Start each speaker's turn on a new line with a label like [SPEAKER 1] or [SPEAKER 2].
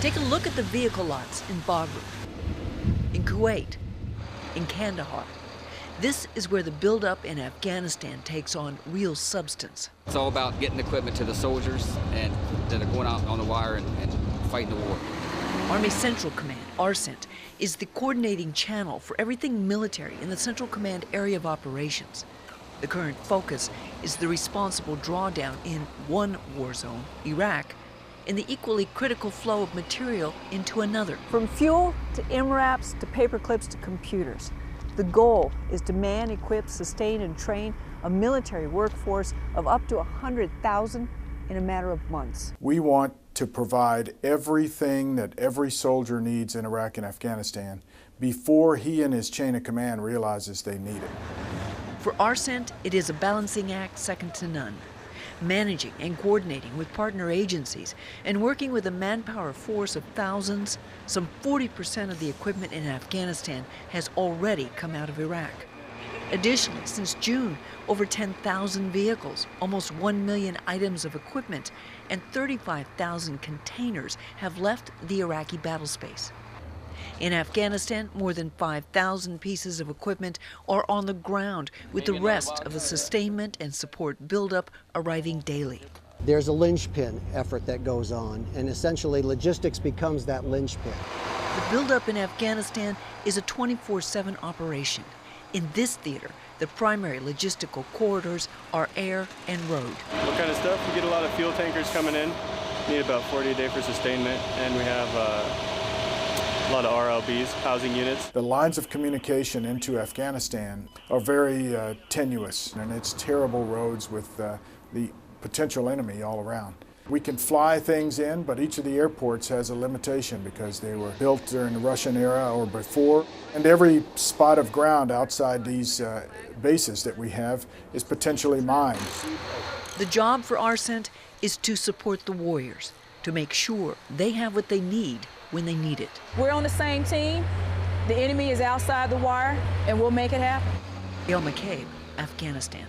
[SPEAKER 1] Take a look at the vehicle lots in Bagram, in Kuwait, in Kandahar. This is where the buildup in Afghanistan takes on real substance.
[SPEAKER 2] It's all about getting equipment to the soldiers and that are going out on the wire and fighting the war.
[SPEAKER 1] Army Central Command, ARCENT, is the coordinating channel for everything military in the Central Command area of operations. The current focus is the responsible drawdown in one war zone, Iraq, and the equally critical flow of material into another.
[SPEAKER 3] From fuel to MRAPs to paper clips to computers, the goal is to man, equip, sustain, and train a military workforce of up to 100,000 in a matter of months.
[SPEAKER 4] We want to provide everything that every soldier needs in Iraq and Afghanistan before he and his chain of command realizes they need it.
[SPEAKER 1] For ARCENT, it is a balancing act second to none. Managing and coordinating with partner agencies and working with a manpower force of thousands, some 40% of the equipment in Afghanistan has already come out of Iraq. Additionally, since June, over 10,000 vehicles, almost 1 million items of equipment, and 35,000 containers have left the Iraqi battle space. In Afghanistan, more than 5,000 pieces of equipment are on the ground, with the rest of the sustainment and support buildup arriving daily.
[SPEAKER 5] There's a linchpin effort that goes on, and essentially logistics becomes that linchpin.
[SPEAKER 1] The buildup in Afghanistan is a 24/7 operation. In this theater, the primary logistical corridors are air and road.
[SPEAKER 6] What kind of stuff? We get a lot of fuel tankers coming in. Need about 40 a day for sustainment, and we have a lot of RLBs, housing units.
[SPEAKER 4] The lines of communication into Afghanistan are very tenuous, and it's terrible roads with the potential enemy all around. We can fly things in, but each of the airports has a limitation because they were built during the Russian era or before. And every spot of ground outside these bases that we have is potentially mined.
[SPEAKER 1] The job for ARCENT is to support the warriors, to make sure they have what they need when they need it.
[SPEAKER 3] We're on the same team. The enemy is outside the wire, and we'll make it happen.
[SPEAKER 1] Gail McCabe, Afghanistan.